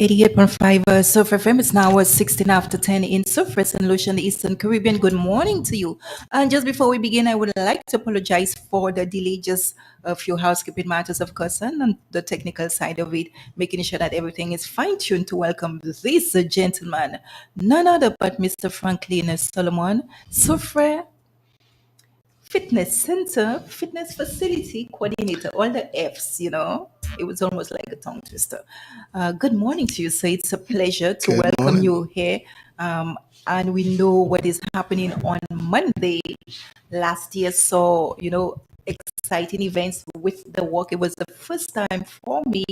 88.5 Surf FM is now 16 after 10 in Soufriere St. Lucia, the Eastern Caribbean. Good morning to you. And just before we begin, I would like to apologize for the delay, just a few housekeeping matters, of course, and on the technical side of it, making sure that everything is fine tuned to welcome this gentleman, none other but Mr. Franklin Solomon, Soufriere Fitness Center, Fitness Facility Coordinator, all the F's. It was almost like a tongue twister. Good morning to you, sir. It's a pleasure to Good welcome morning. you here. Um, and we know what is happening on Monday. Last year saw, exciting events with the walk. It was the first time for me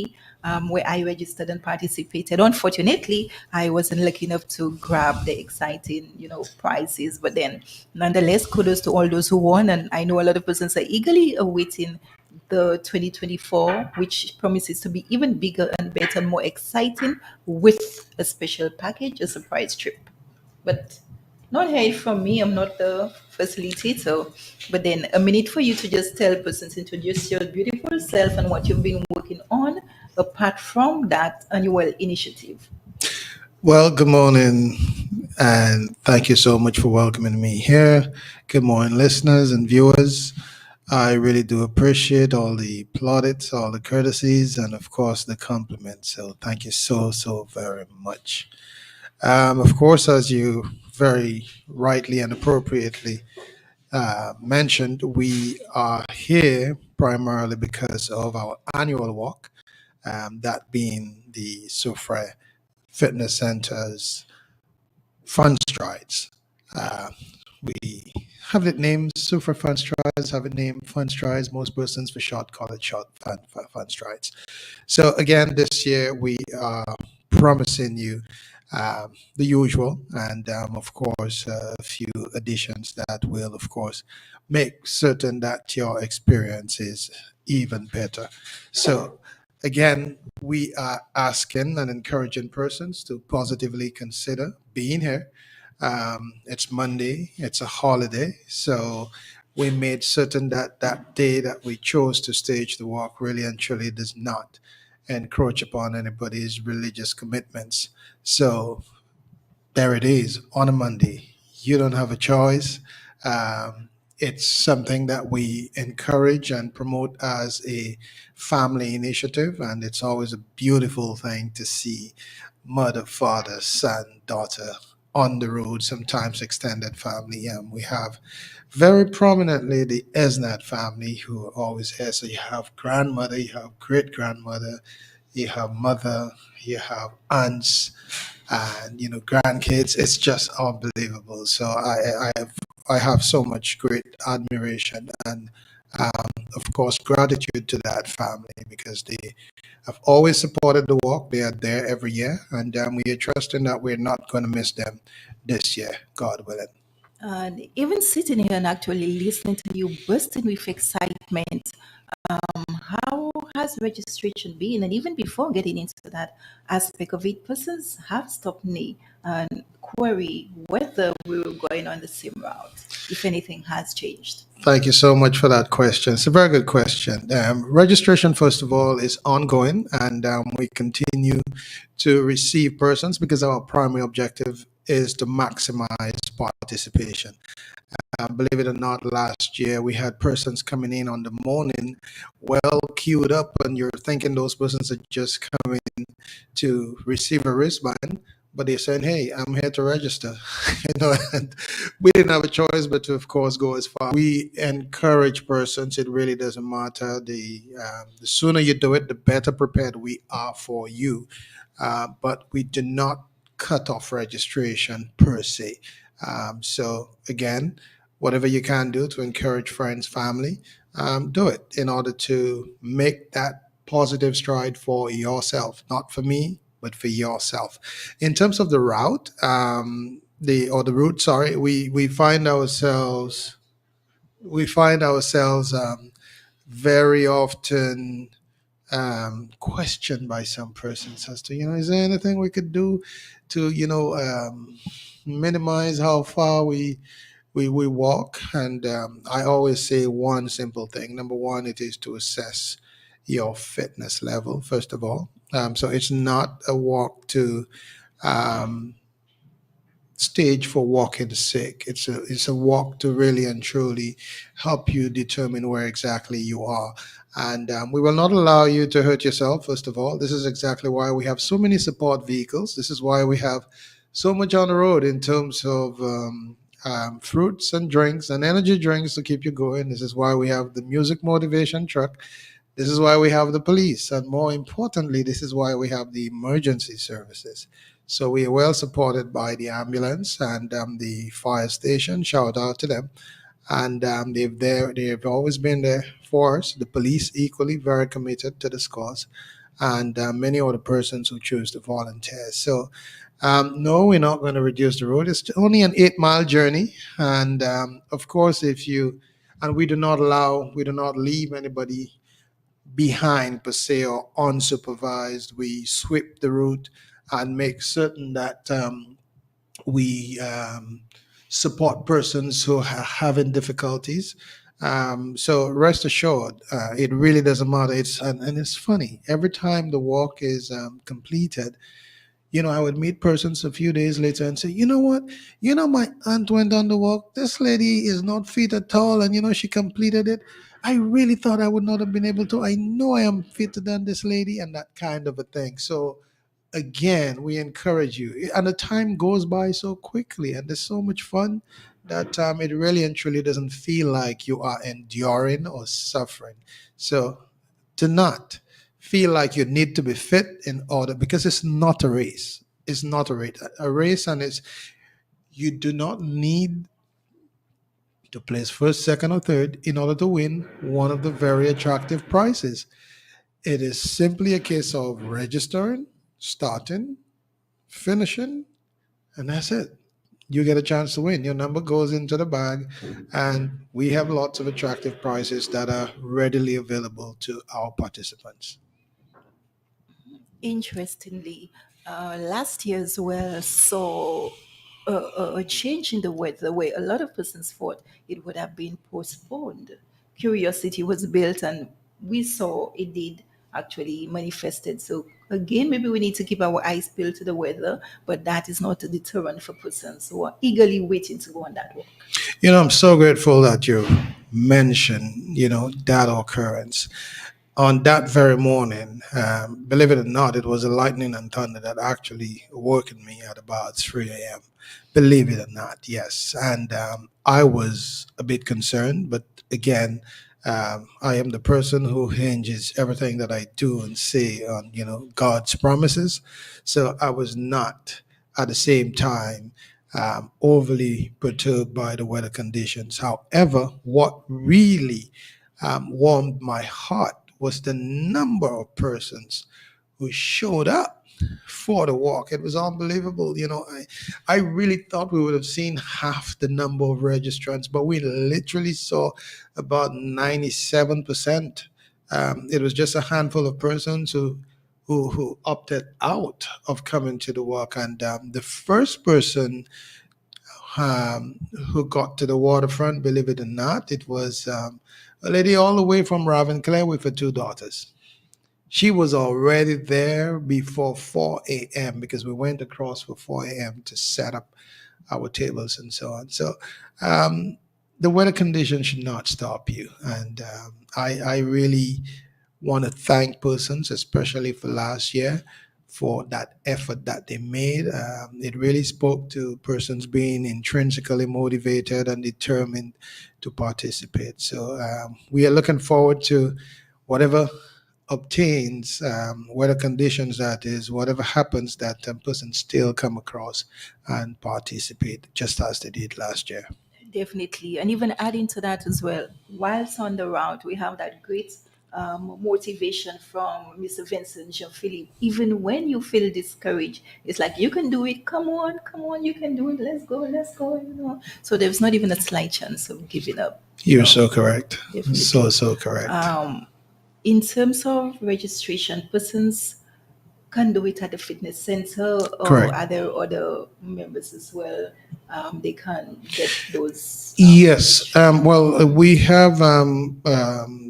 where I registered and participated. Unfortunately, I wasn't lucky enough to grab the exciting, prizes. But then, nonetheless, kudos to all those who won. And I know a lot of persons are eagerly awaiting the 2024, which promises to be even bigger and better and more exciting with a special package, a surprise trip. But not heard from me. I'm not the facilitator. But then a minute for you to just tell persons, introduce your beautiful self and what you've been working on apart from that annual initiative. Well, good morning, and thank you so much for welcoming me here. Good morning, listeners and viewers. I really do appreciate all the plaudits, all the courtesies, and of course the compliments. So, thank you so very much. Of course, as you very rightly and appropriately mentioned, we are here primarily because of our annual walk, that being the Soufriere Fitness Center's Fun Strides. Uh, we have it named Super Fun Strides, have it named Fun Strides. Most persons for short call it short fun Strides. So again, this year we are promising you the usual, and of course a few additions that will, of course, make certain that your experience is even better. So again, we are asking and encouraging persons to positively consider being here. It's Monday, it's a holiday, so we made certain that that day that we chose to stage the walk really and truly does not encroach upon anybody's religious commitments. So there it is on a Monday. You don't have a choice. It's something that we encourage and promote as a family initiative, and it's always a beautiful thing to see mother, father, son, daughter on the road, sometimes extended family. We have very prominently the Esnat family who are always here. So you have grandmother, you have great grandmother, you have mother, you have aunts, and grandkids. It's just unbelievable. So I have so much great admiration and of course gratitude to that family because they have always supported the walk. They are there every year, and we are trusting that we're not going to miss them this year, God willing. And even sitting here and actually listening to you bursting with excitement, how has registration been? And even before getting into that aspect of it, persons have stopped me and query whether we were going on the same route, if anything has changed. Thank you so much for that question. It's a very good question. Registration, first of all, is ongoing, and we continue to receive persons because our primary objective is to maximize participation. Believe it or not, last year we had persons coming in on the morning, well queued up, and you're thinking those persons are just coming to receive a wristband, but they're saying, "Hey, I'm here to register." And we didn't have a choice but to, of course, go as far. We encourage persons. It really doesn't matter. The sooner you do it, the better prepared we are for you. But we do not cut off registration per se. So again, whatever you can do to encourage friends, family, do it in order to make that positive stride for yourself, not for me, but for yourself. In terms of the route, the route, sorry, we find ourselves very often questioned by some persons as to, is there anything we could do to, minimize how far we walk. And I always say one simple thing. Number one, it is to assess your fitness level, first of all. So it's not a walk to um, stage for walking sick. It's a walk to really and truly help you determine where exactly you are. And we will not allow you to hurt yourself. First of all, this is exactly why we have so many support vehicles. This is why we have so much on the road in terms of fruits and drinks and energy drinks to keep you going. This is why we have the music motivation truck. This is why we have the police, and more importantly, this is why we have the emergency services. So we are well supported by the ambulance and the fire station. Shout out to them, and they've always been there for us. The police equally very committed to this cause, and many other persons who choose to volunteer. So. No, we're not going to reduce the road. It's only an 8 mile journey. And of course, and we do not leave anybody behind per se or unsupervised. We sweep the route and make certain that we support persons who are having difficulties. So rest assured, it really doesn't matter. And it's funny. Every time the walk is completed, I would meet persons a few days later and say, you know what? My aunt went on the walk. This lady is not fit at all. And, she completed it. I really thought I would not have been able to. I know I am fitter than this lady and that kind of a thing. So, again, we encourage you. And the time goes by so quickly and there's so much fun that it really and truly doesn't feel like you are enduring or suffering. So, to not feel like you need to be fit in order, because it's not a race. It's not a race, and it's you do not need to place first, second, or third in order to win one of the very attractive prizes. It is simply a case of registering, starting, finishing, and that's it. You get a chance to win. Your number goes into the bag, and we have lots of attractive prizes that are readily available to our participants. Interestingly, last year as well saw a change in the weather where a lot of persons thought it would have been postponed. Curiosity was built, and we saw it did actually manifested. So again, maybe we need to keep our eyes peeled to the weather, but that is not a deterrent for persons who are eagerly waiting to go on that walk. I'm so grateful that you mentioned, that occurrence. On that very morning, believe it or not, it was a lightning and thunder that actually awoken me at about 3 a.m. Believe it or not, yes. And I was a bit concerned, but again, I am the person who hinges everything that I do and say on, God's promises. So I was not at the same time overly perturbed by the weather conditions. However, what really warmed my heart was the number of persons who showed up for the walk. It was unbelievable. I really thought we would have seen half the number of registrants, but we literally saw about 97%. It was just a handful of persons who opted out of coming to the walk. And the first person um, who got to the waterfront, believe it or not, it was a lady all the way from Ravenclaw with her two daughters. She was already there before 4 a.m. because we went across for 4 a.m. to set up our tables and so on. So um, the weather conditions should not stop you. And I really want to thank persons, especially for last year, for that effort that they made. It really spoke to persons being intrinsically motivated and determined to participate. So we are looking forward to whatever obtains, weather conditions that is, whatever happens, that person still come across and participate just as they did last year. Definitely. And even adding to that as well, whilst on the route, we have that great motivation from Mr. Vincent Jean Philippe. Even when you feel discouraged, it's like, you can do it. Come on, you can do it. Let's go. So there's not even a slight chance of giving up. You're No, so correct. definitely. So correct. In terms of registration, persons can do it at the fitness center, or Correct. are there other members as well? They can get those Yes. registration. Well, we have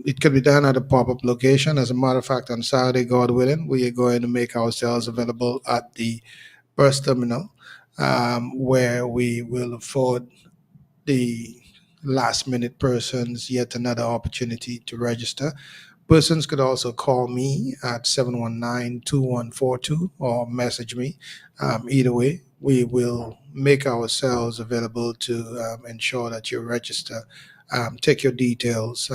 It could be done at a pop-up location. As a matter of fact, on Saturday, God willing, we are going to make ourselves available at the bus terminal, where we will afford the last minute persons yet another opportunity to register. Persons could also call me at 719-2142 or message me. Either way, we will make ourselves available to ensure that you register. Take your details.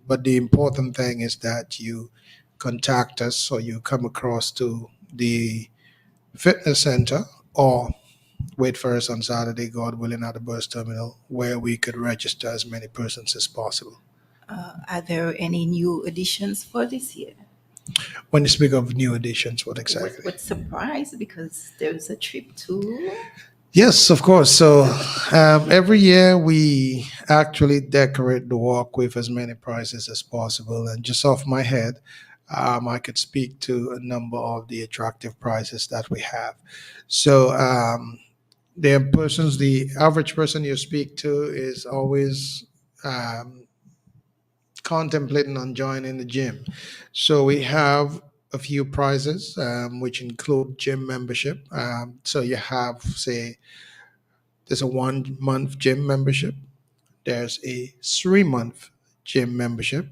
But the important thing is that you contact us or you come across to the fitness center or wait for us on Saturday, God willing, at the bus terminal where we could register as many persons as possible. Are there any new additions for this year? When you speak of new additions, what exactly? What surprise? Because there's a trip too. Yes, of course. So every year we actually decorate the walk with as many prizes as possible. And just off my head, I could speak to a number of the attractive prizes that we have. So the average person you speak to is always um, contemplating on joining the gym. So we have a few prizes, which include gym membership. So you have, say, there's a 1 month gym membership. There's a 3 month gym membership.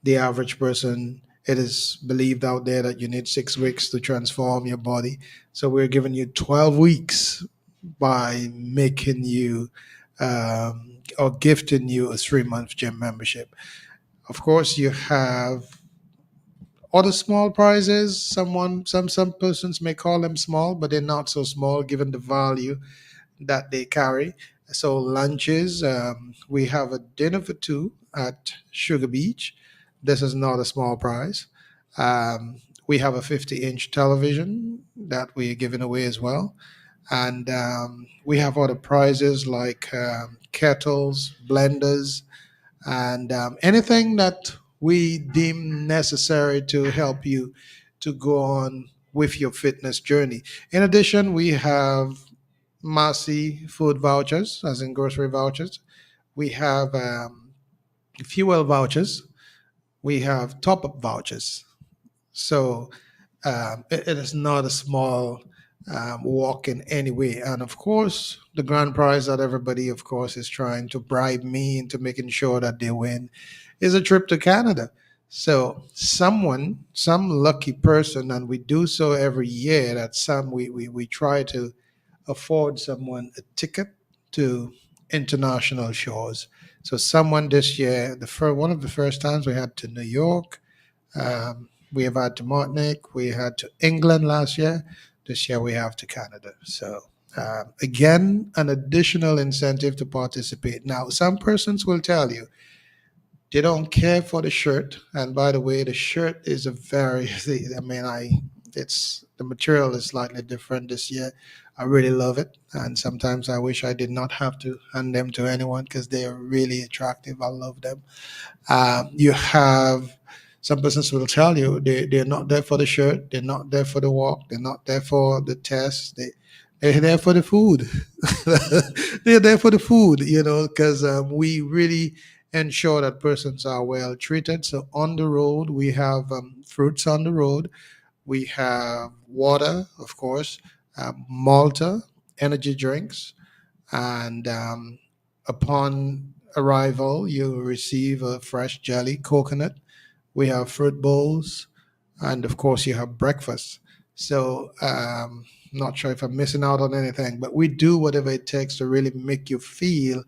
The average person, it is believed out there that you need 6 weeks to transform your body. So we're giving you 12 weeks by making you or gifting you a 3 month gym membership. Of course, you have other small prizes. Some persons may call them small, but they're not so small given the value that they carry. So lunches, we have a dinner for two at Sugar Beach. This is not a small prize. We have a 50-inch television that we are giving away as well. And we have other prizes like kettles, blenders, and anything that we deem necessary to help you to go on with your fitness journey. In addition, we have Massy food vouchers, as in grocery vouchers. We have fuel vouchers. We have top up vouchers. So it is not a small walk in any way. And of course, the grand prize that everybody, of course, is trying to bribe me into making sure that they win is a trip to Canada. So some lucky person, and we do so every year, that we try to afford someone a ticket to international shores. So someone this year, one of the first times we had to New York, we have had to Martinique, we had to England last year. This year we have to Canada. So again, an additional incentive to participate. Now, some persons will tell you they don't care for the shirt. And by the way, the shirt is a very, I mean, it's the material is slightly different this year. I really love it. And sometimes I wish I did not have to hand them to anyone because they are really attractive. I love them. You have some persons will tell you they're not there for the shirt, they're not there for the walk, they're not there for the test. They're there for the food. They're there for the food, because we really ensure that persons are well treated. So on the road, we have fruits on the road. We have water, of course, Malta, energy drinks, and upon arrival, you receive a fresh jelly, coconut. We have fruit bowls, and of course, you have breakfast. So, not sure if I'm missing out on anything, but we do whatever it takes to really make you feel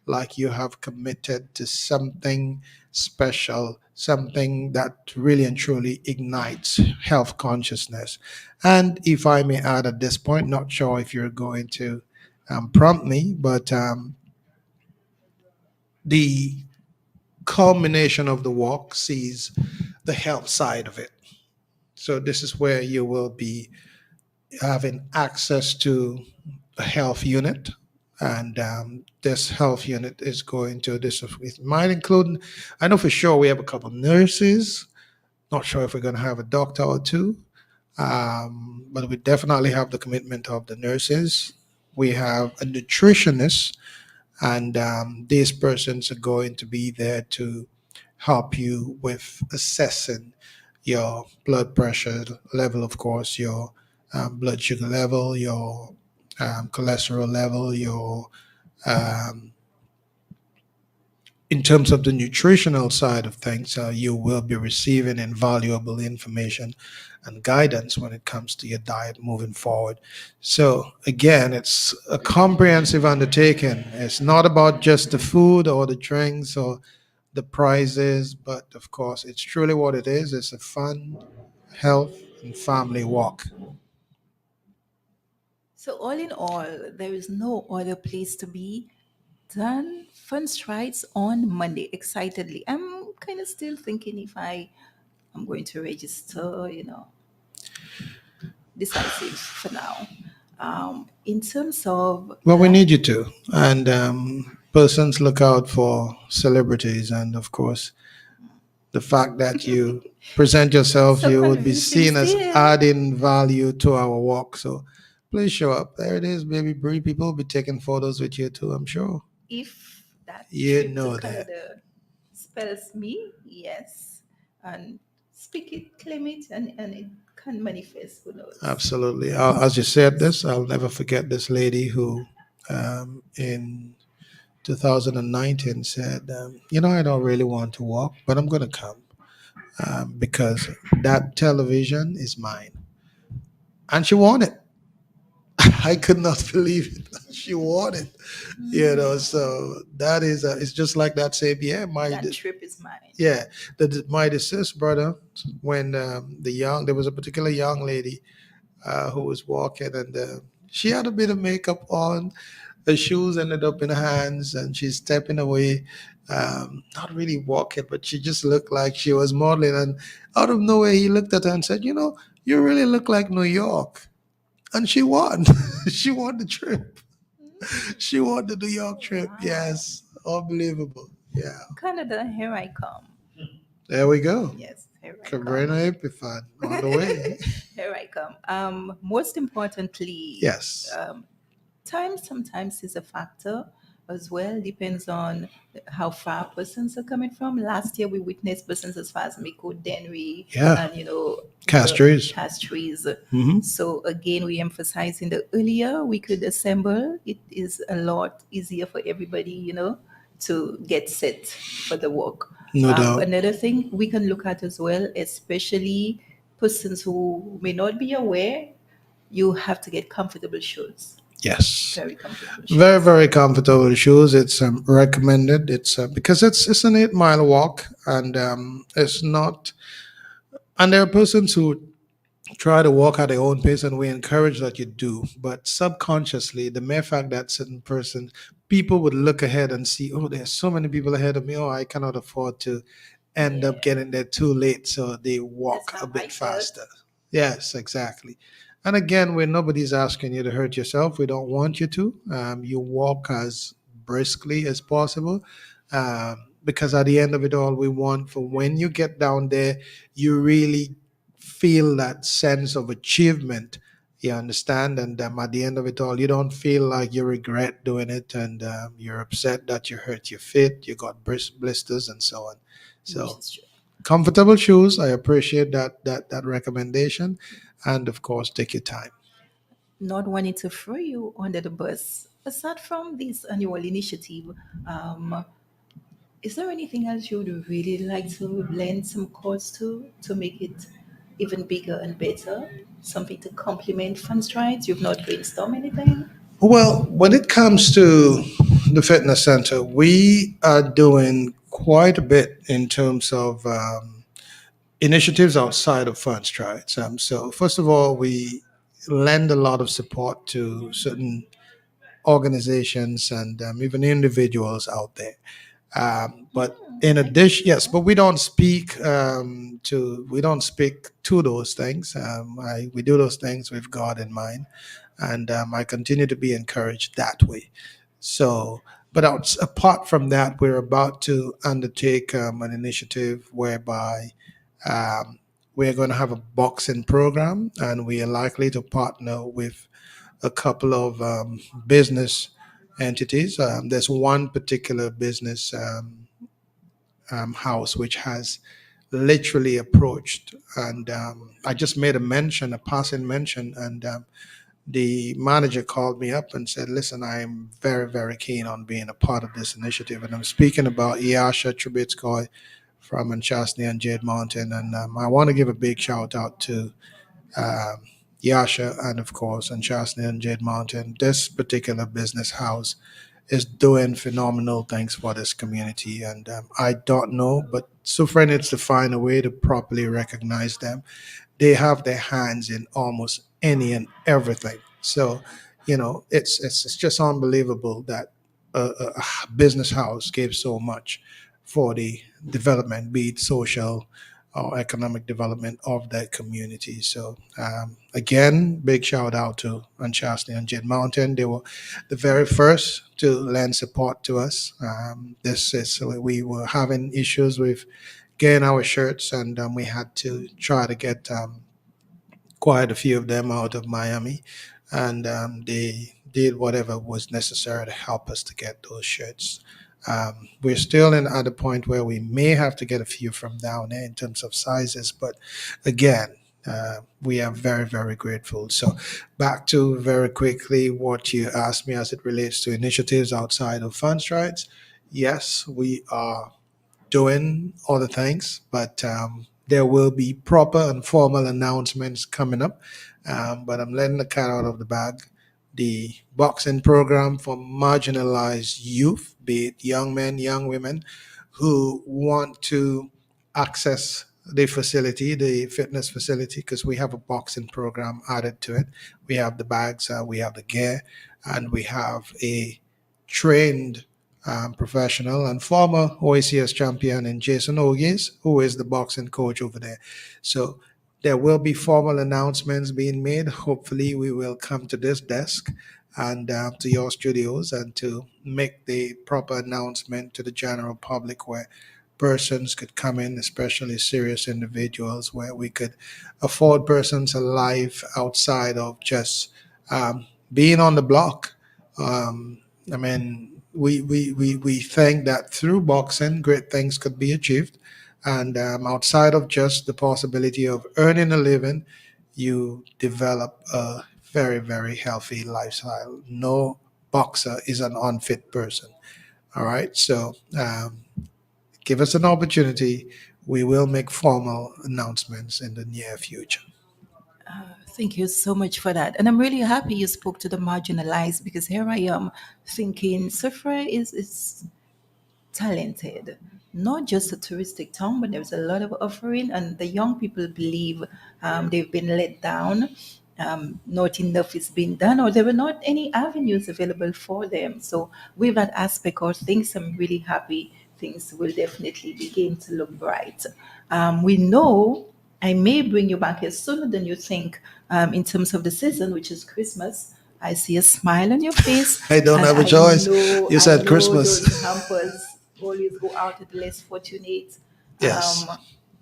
like you have committed to something special, something that really and truly ignites health consciousness. And if I may add at this point, not sure if you're going to prompt me, but the culmination of the walk sees the health side of it. So this is where you will be having access to a health unit. And this health unit is going to this. It might include. I know for sure we have a couple nurses. Not sure if we're going to have a doctor or two, but we definitely have the commitment of the nurses. We have a nutritionist, and these persons are going to be there to help you with assessing your blood pressure level, of course, your blood sugar level, your cholesterol level, your um, in terms of the nutritional side of things, you will be receiving invaluable information and guidance when it comes to your diet moving forward. So, again, it's a comprehensive undertaking. It's not about just the food or the drinks or the prizes, but of course, it's truly what it is. It's a fun, health, and family walk. So all in all, there is no other place to be than Fun Strides on Monday. Excitedly, I'm kind of still thinking if I'm going to register. Decisive for now. In terms of Well, we last, need you to. And persons look out for celebrities, and of course, the fact that you present yourself, so you would be convincing seen as still. adding value to our walk. So please show up. There it is, baby Bree. People will be taking photos with you too, I'm sure. If that You trip to know that. Canada spells me, yes, and speak it, claim it, and it can manifest. Who knows? Absolutely. As you said this, I'll never forget this lady who in 2019 said, I don't really want to walk, but I'm going to come because that television is mine. And she won it. I could not believe it. She won it. So that is, it's just like that saying, yeah, That trip is mine. yeah, my deceased brother, when there was a particular young lady who was walking, and she had a bit of makeup on. The shoes ended up in her hands, and she's stepping away, not really walking, but she just looked like she was modeling. And out of nowhere, he looked at her and said, you really look like New York." And she won. She won the trip. She won the New York trip. Wow. Yes, unbelievable. Yeah, Canada, here I come. there we go. Yes, here I come. Cabrera Epiphan on the way. Here I come. Most importantly, Yes. um, time sometimes is a factor as well. Depends on how far persons are coming from. Last year we witnessed persons as far as Miko, Denry, Yeah. and the Castries. Castries. Hmm. So again, we emphasizing the earlier we could assemble, it is a lot easier for everybody, to get set for the walk. No doubt. Another thing we can look at as well, especially persons who may not be aware, you have to get comfortable shoes, Yes. very comfortable Very, shoes. very comfortable shoes. It's recommended. It's because it's an 8 mile walk, and it's not. And there are persons who try to walk at their own pace, and we encourage that you do. But subconsciously, the mere fact that certain person, people would look ahead and see, oh, there's so many people ahead of me. Oh, I cannot afford to end Yeah, up getting there too late, so they that's walk a how I bit felt. faster. Yes, exactly. And again, when nobody's asking you to hurt yourself, we don't want you to. You walk as briskly as possible, because at the end of it all, we want for when you get down there, you really feel that sense of achievement. You understand, and at the end of it all, you don't feel like you regret doing it, and you're upset that you hurt your feet, you got blisters, and so on. Which So is true. comfortable shoes. I appreciate that recommendation, and of course, take your time. Not wanting to throw you under the bus. Aside from this annual initiative, um, is there anything else you would really like to lend some chords to make it even bigger and better? Something to complement Fun Strides? You've not brainstormed anything? Well, when it comes to the fitness center, we are doing quite a bit in terms of initiatives outside of Fun Strides. So, first of all, we lend a lot of support to certain organizations and even individuals out there. But in I can addition, see yes, that. but we don't speak to those things. We do those things with God in mind, and I continue to be encouraged that way. So, but apart from that, we're about to undertake an initiative whereby um, we're going to have a boxing program, and we are likely to partner with a couple of business entities. There's one particular business house, which has literally approached. And I just made a mention, a passing mention, and the manager called me up and said, "Listen, I'm very, very keen on being a part of this initiative." And I'm speaking about Yasha Trubetskoy from Anchasni and Jade Mountain. And I want to give a big shout out to um, Yasha and, of course, Anchasni and Jade Mountain. This particular business house is doing phenomenal things for this community. And I don't know, but Sufra needs to find a way to properly recognize them. They have their hands in almost any and everything. So, it's just unbelievable that a business house gave so much for the development, be it social or economic development of that community. So, again, big shout out to Anchasni and Jade Mountain. They were the very first to lend support to us. This is so we were having issues with getting our shirts, and we had to try to get quite a few of them out of Miami, and they did whatever was necessary to help us to get those shirts. We're still at a point where we may have to get a few from down there in terms of sizes, but again, we are very, very grateful. So, back to very quickly what you asked me as it relates to initiatives outside of fund strides. Yes, we are doing all the things, but there will be proper and formal announcements coming up. But I'm letting the cat out of the bag. The boxing program for marginalized youth, be it young men, young women, who want to access the facility, the fitness facility, because we have a boxing program added to it. We have the bags, we have the gear, and we have a trained professional and former OACS champion in Jason Ogies, who is the boxing coach over there. So there will be formal announcements being made. Hopefully, we will come to this desk and to your studios and to make the proper announcement to the general public where persons could come in, especially serious individuals, where we could afford persons a life outside of just being on the block. I mean, we think that through boxing, great things could be achieved. And outside of just the possibility of earning a living, you develop a very, very healthy lifestyle. No boxer is an unfit person. All right. So give us an opportunity. We will make formal announcements in the near future. Thank you so much for that. And I'm really happy you spoke to the marginalized because here I am thinking Soufriere is talented. Not just a touristic town, but there's a lot of offering, and the young people believe they've been let down. Not enough is being done, or there were not any avenues available for them. So, with that aspect of things, I'm really happy things will definitely begin to look bright. We know I may bring you back here sooner than you think in terms of the season, which is Christmas. I see a smile on your face, I don't and have a I choice. know You I said know Christmas. those hampers always go out to the less fortunate. Yes.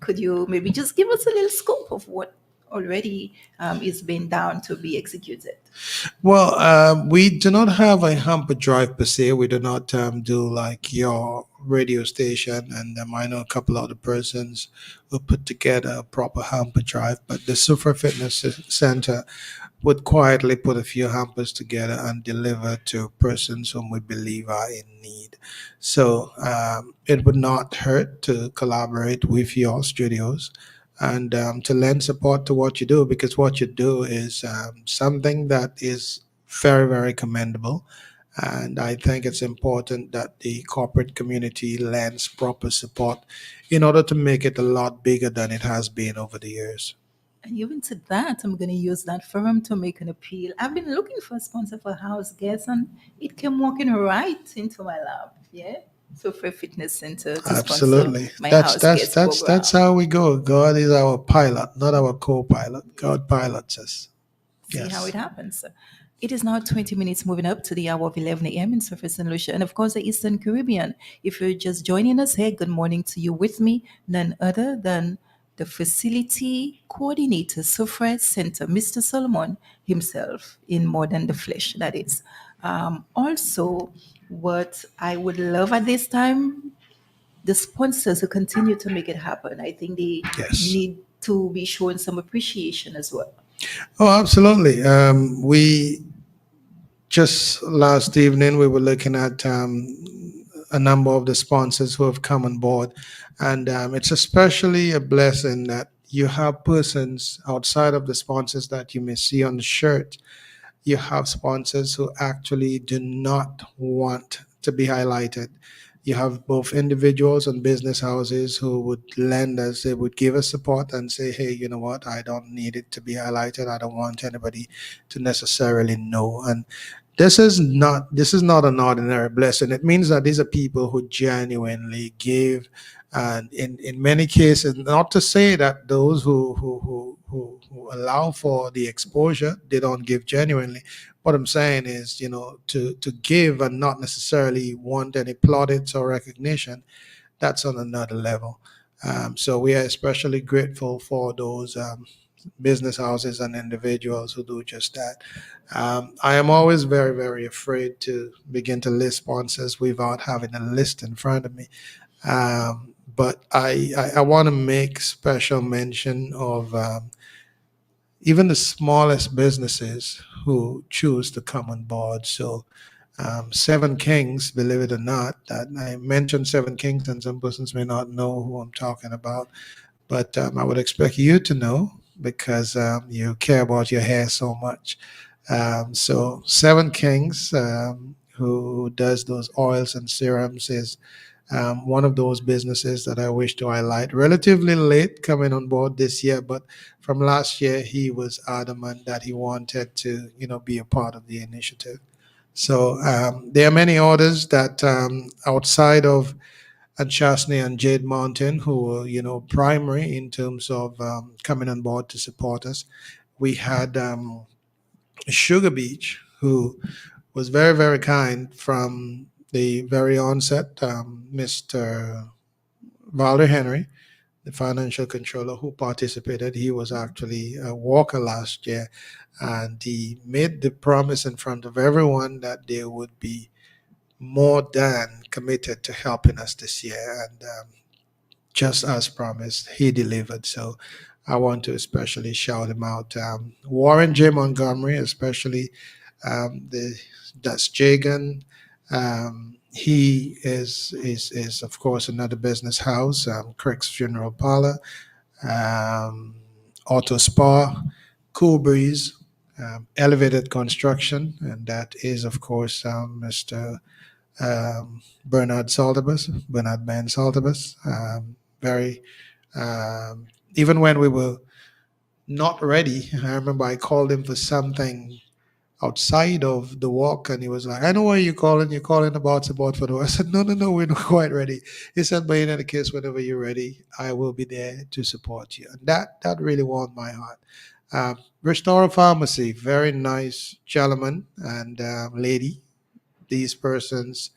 Could you maybe just give us a little scope of what already is being down to be executed? Well, we do not have a hamper drive per se. We do not do like your radio station, and I know a couple other persons who put together a proper hamper drive. But the Super Fitness Center would quietly put a few hampers together and deliver to persons whom we believe are in need. So it would not hurt to collaborate with your studios and to lend support to what you do, because what you do is something that is very, very commendable. And I think it's important that the corporate community lends proper support in order to make it a lot bigger than it has been over the years. And even to that, I'm going to use that forum to make an appeal. I've been looking for a sponsor for house guests, and it came walking right into my lap. Yeah. So for fitness center to sponsor Absolutely. my That's house that's guest that's that's program. how we go. God is our pilot, not our co-pilot. God pilots us. See how it Yes. happens. It is now 20 minutes moving up to the hour of 11 a.m. in Surface and Lucia, and of course, the Eastern Caribbean. If you're just joining us here, good morning to you with me, none other than the facility coordinator, Soufriere Center, Mr. Solomon himself, in more than the flesh, that is. Also, what I would love at this time the sponsors who continue to make it happen. I think they Yes. need to be shown some appreciation as well. Oh, absolutely. We just last evening we were looking at a number of the sponsors who have come on board, and it's especially a blessing that you have persons outside of the sponsors that you may see on the shirt. You have sponsors who actually do not want to be highlighted. You have both individuals and business houses who would lend us, they would give us support and say, hey, you know what, I don't need it to be highlighted. I don't want anybody to necessarily know. And this is not an ordinary blessing. It means that these are people who genuinely give, and in many cases, not to say that those who allow for the exposure, they don't give genuinely. What I'm saying is, to give and not necessarily want any plaudits or recognition, that's on another level. So we are especially grateful for those business houses and individuals who do just that. I am always very, very afraid to begin to list sponsors without having a list in front of me. But I want to make special mention of even the smallest businesses who choose to come on board. So, Seven Kings, believe it or not, that I mentioned Seven Kings, and some persons may not know who I'm talking about, but I would expect you to know because you care about your hair so much. So, Seven Kings, who does those oils and serums, is one of those businesses that I wish to highlight. Relatively late coming on board this year, but from last year he was adamant that he wanted to, be a part of the initiative. So there are many others that outside of Anchasney and Jade Mountain who were, primary in terms of coming on board to support us. We had Sugar Beach, who was very, very kind from the very onset. Mr. Valder Henry, the financial controller who participated, he was actually a walker last year, and he made the promise in front of everyone that they would be more than committed to helping us this year. And just as promised, he delivered. So I want to especially shout him out. Warren J. Montgomery, especially the that's Jagan. He is of course another business house, Crick's Funeral Parlor, um, Auto Spa, Cool Breeze, Elevated Construction, and that is of course Mr. Bernard Man Saltabus. Very even when we were not ready, I remember I called him for something outside of the walk, and he was like, I know why you're calling. You're calling about support for the. I said, no, no, no, we're not quite ready. He said, but in any case, whenever you're ready, I will be there to support you. And that really warmed my heart. Restore Pharmacy, very nice gentleman and lady. These persons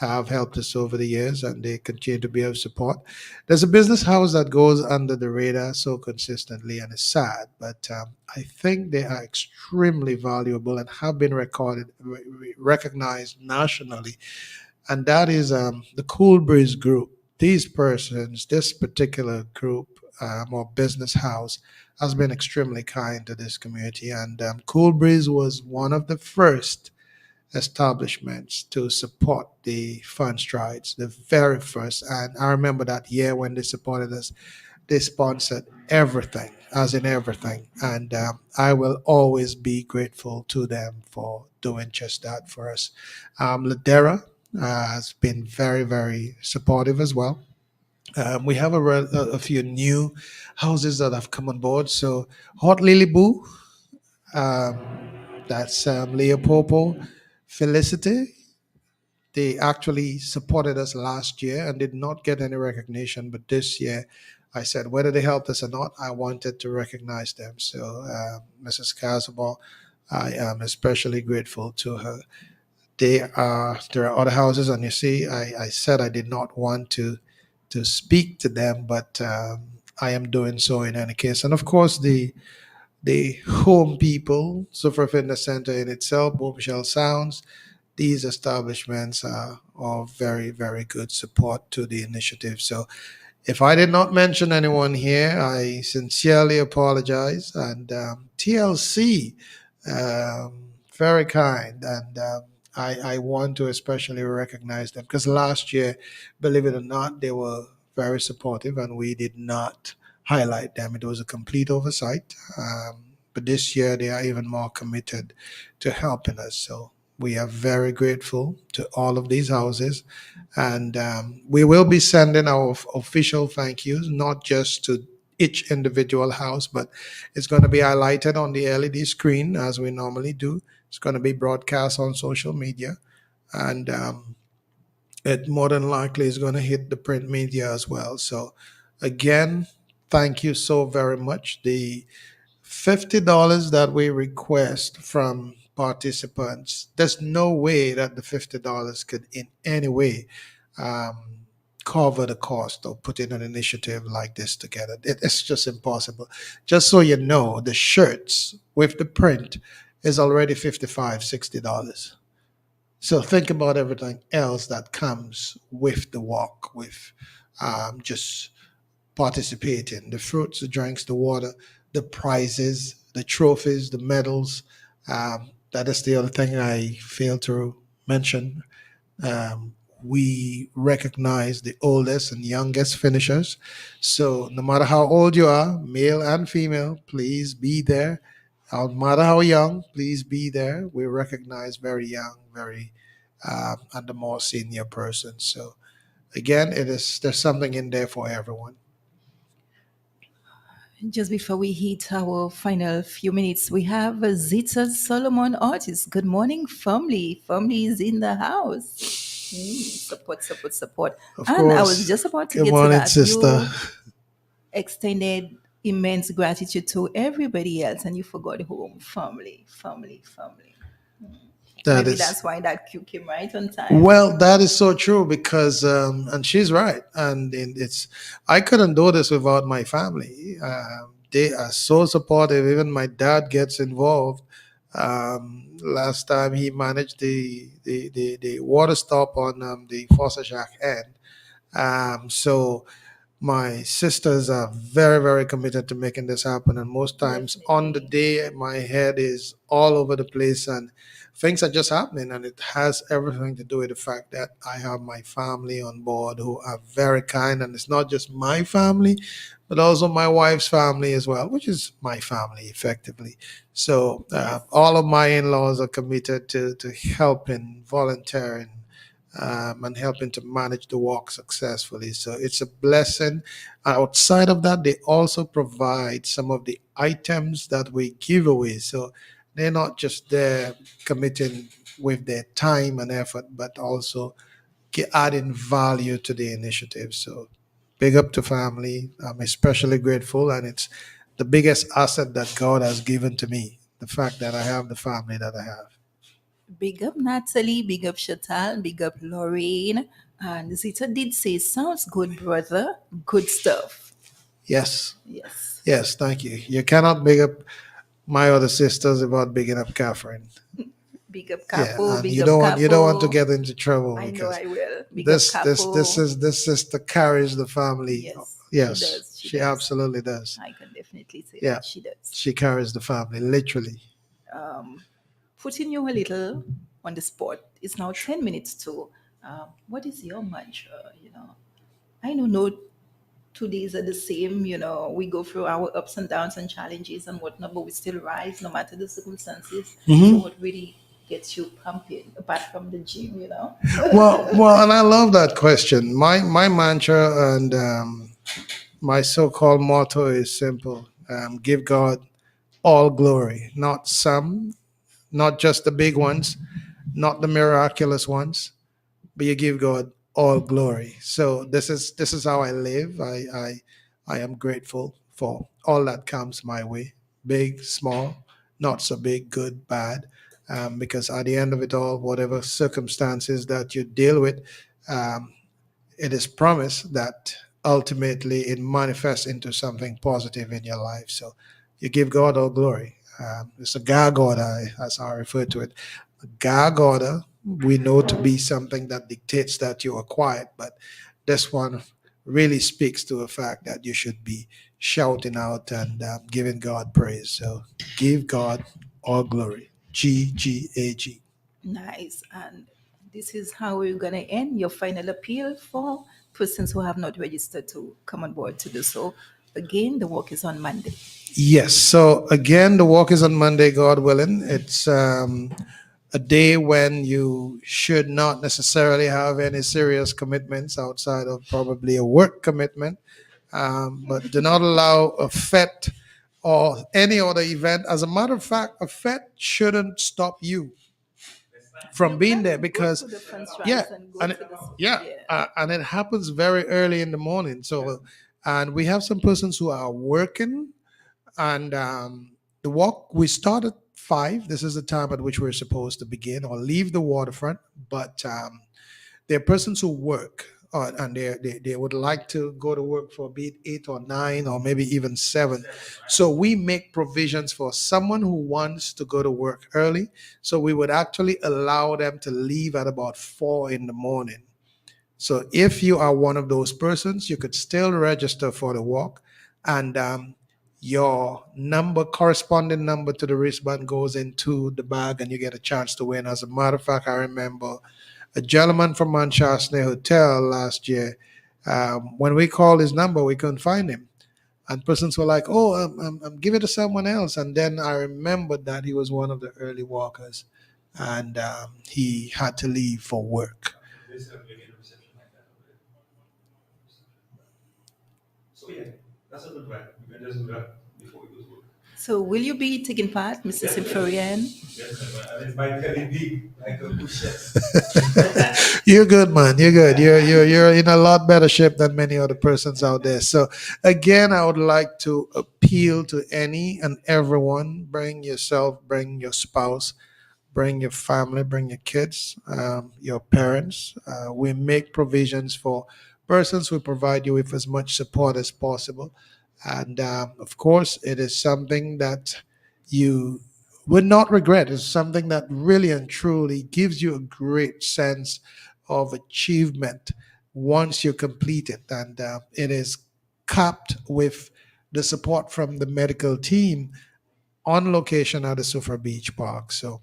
have helped us over the years and they continue to be of support. There's a business house that goes under the radar so consistently and it's sad, but I think they are extremely valuable and have been recognized nationally. And that is the Cool Breeze Group. These persons, this particular group or business house, has been extremely kind to this community. And Cool Breeze was one of the first establishments to support the fun strides, the very first. And I remember that year when they supported us, they sponsored everything, as in everything. And I will always be grateful to them for doing just that for us. Ladera has been very, very supportive as well. We have a few new houses that have come on board. So, Hot Lily Boo, that's Leopold Felicity. They actually supported us last year and did not get any recognition. But this year, I said, whether they helped us or not, I wanted to recognize them. So, Mrs. Casable, I am especially grateful to her. There are other houses, and you see, I said I did not want to speak to them, but I am doing so in any case. And of course, the home people, Soufriere Fitness Center in itself, Boom Shell Sounds, these establishments are very, very good support to the initiative. So if I did not mention anyone here, I sincerely apologize. And TLC, very kind. And I want to especially recognize them because last year, believe it or not, they were very supportive and we did not highlight them. It was a complete oversight. But this year, they are even more committed to helping us. So we are very grateful to all of these houses. And we will be sending our official thank yous, not just to each individual house, but it's going to be highlighted on the LED screen as we normally do. It's going to be broadcast on social media. And it more than likely is going to hit the print media as well. So, again, thank you so very much. The $50 that we request from participants, there's no way that the $50 could in any way um, cover the cost of putting an initiative like this together. It's just impossible. Just so you know, the shirts with the print is already $55, $60. So think about everything else that comes with the walk, with just participating, the fruits, the drinks, the water, the prizes, the trophies, the medals. That is the other thing I failed to mention. We recognize the oldest and youngest finishers. So no matter how old you are, male and female, please be there. No matter how young, please be there. We recognize very young, very and the more senior persons. So again, it is there's something in there for everyone. Just before we hit our final few minutes, we have Zita Solomon Artist. Good morning, family. Family is in the house. Support, support, support. Of And I was course. just about to Good get to morning, that. sister. You extended immense gratitude to everybody else, and you forgot home, family, family, family. That Maybe is that's why that cue came right on time. well, that is so true because, and she's right, and it's I couldn't do this without my family. They are so supportive. Even my dad gets involved. Last time he managed the water stop on the Fossa Jacques end. So my sisters are very, very committed to making this happen. And most times on the Definitely. day, my head is all over the place and things are just happening. And it has everything to do with the fact that I have my family on board who are very kind. And it's not just my family, but also my wife's family as well, which is my family effectively. So Yes. all of my in laws are committed to helping, volunteering and helping to manage the walk successfully. So it's a blessing. Outside of that, they also provide some of the items that we give away. So they're not just there committing with their time and effort, but also adding value to the initiative. So big up to family. I'm especially grateful, and it's the biggest asset that God has given to me. The fact that I have the family that I have. Big up Natalie, big up Chantal, big up Lorraine. And Zita did say, sounds good, brother. Good stuff. Yes, Yes. yes, thank you. You cannot big up my other sisters about bigging up Catherine. Big up Yeah, Capo, and big up you don't want to Capo. get into trouble I know because I will. Big up Capo. this sister carries the family. Yes, she Yes, does. She she does. absolutely does. I can definitely say Yeah, that she does. she carries the family literally. Um, Putting you a little on the spot. It's now 10 minutes to what is your mantra? I don't know 2 days are the same. We go through our ups and downs and challenges and whatnot, but we still rise no matter the circumstances. So, Hmm. what really gets you pumping apart from the gym? Well, and I love that question. My mantra and my so-called motto is simple: give God all glory, not some, not just the big ones, not the miraculous ones, but you give God all glory. So this is how I live. I am grateful for all that comes my way, big, small, not so big, good, bad. Because at the end of it all, whatever circumstances that you deal with, um, it is promised that ultimately it manifests into something positive in your life. So you give God all glory. It's a God order, as I refer to it. God order we know to be something that dictates that you are quiet, but this one really speaks to the fact that you should be shouting out and giving God praise. So give God all glory. GGAG. Nice. And this is how we're going to end your final appeal for persons who have not registered to come on board to do so. Again, the work is on Monday. Yes. So again, the walk is on Monday, God willing. It's a day when you should not necessarily have any serious commitments outside of probably a work commitment. But do not allow a fete or any other event. As a matter of fact, a fete shouldn't stop you from You being there can go because, to the front yeah, strands and go and to the yeah, yeah. and it happens very early in the morning. So, and we have some persons who are working and the walk, we start at 5. This is the time at which we're supposed to begin or leave the waterfront. But there are persons who work and they would like to go to work for be it 8 or 9 or maybe even 7. So we make provisions for someone who wants to go to work early. So we would actually allow them to leave at about 4 in the morning. So if you are one of those persons, you could still register for the walk, and your number, corresponding number to the wristband, goes into the bag, and you get a chance to win. As a matter of fact, I remember a gentleman from Manchester Hotel last year. When we called his number, we couldn't find him, and persons were like, "Oh, I'm giving it to someone else." And then I remembered that he was one of the early walkers, and he had to leave for work. So will you be taking part, Mr. Simforian? You're good, man. You're good. You're in a lot better shape than many other persons out there. So again, I would like to appeal to any and everyone. Bring yourself, bring your spouse, bring your family, bring your kids, your parents. We make provisions for persons. We provide you with as much support as possible. And of course, it is something that you would not regret. It's something that really and truly gives you a great sense of achievement once you complete it. And it is capped with the support from the medical team on location at the Soufriere Beach Park. So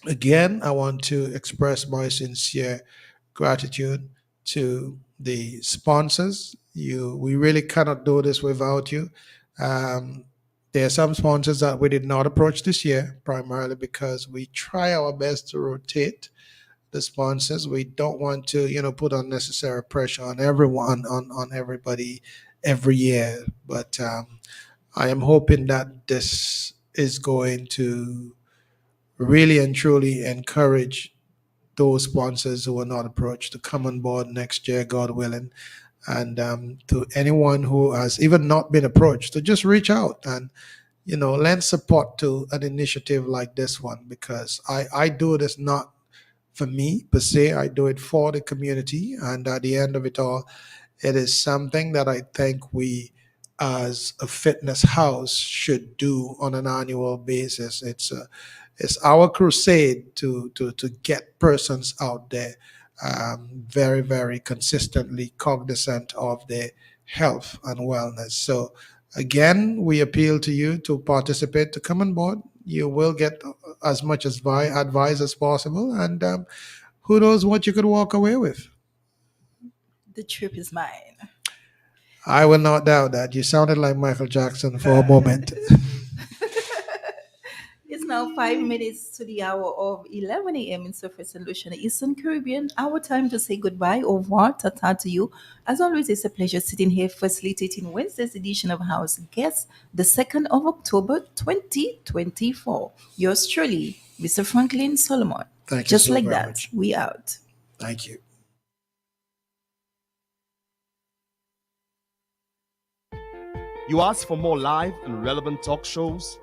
again, I want to express my sincere gratitude to the sponsors. We really cannot do this without you. Um, there are some sponsors that we did not approach this year, primarily because we try our best to rotate the sponsors. We don't want to, put unnecessary pressure on everyone, on everybody every year. But I am hoping that this is going to really and truly encourage those sponsors who are not approached to come on board next year, God willing. And to anyone who has even not been approached, to just reach out and lend support to an initiative like this one, because I do this not for me per se. I do it for the community, and at the end of it all, it is something that I think we, as a fitness house, should do on an annual basis. It's our crusade to get persons out there very, very consistently cognizant of their health and wellness. So, again, we appeal to you to participate, to come on board. You will get as much advice as possible, and who knows what you could walk away with. The trip is mine. I will not doubt that. You sounded like Michael Jackson for a moment. It's now 5 minutes to the hour of 11 a.m. in Surface Solution, Eastern Caribbean. Our time to say goodbye. Au revoir, tata to you. As always, it's a pleasure sitting here facilitating Wednesday's edition of House Guest, the 2nd of October 2024. Yours truly, Mr. Franklin Solomon. Thank you Just so like very that, much. we out. Thank you. You asked for more live and relevant talk shows?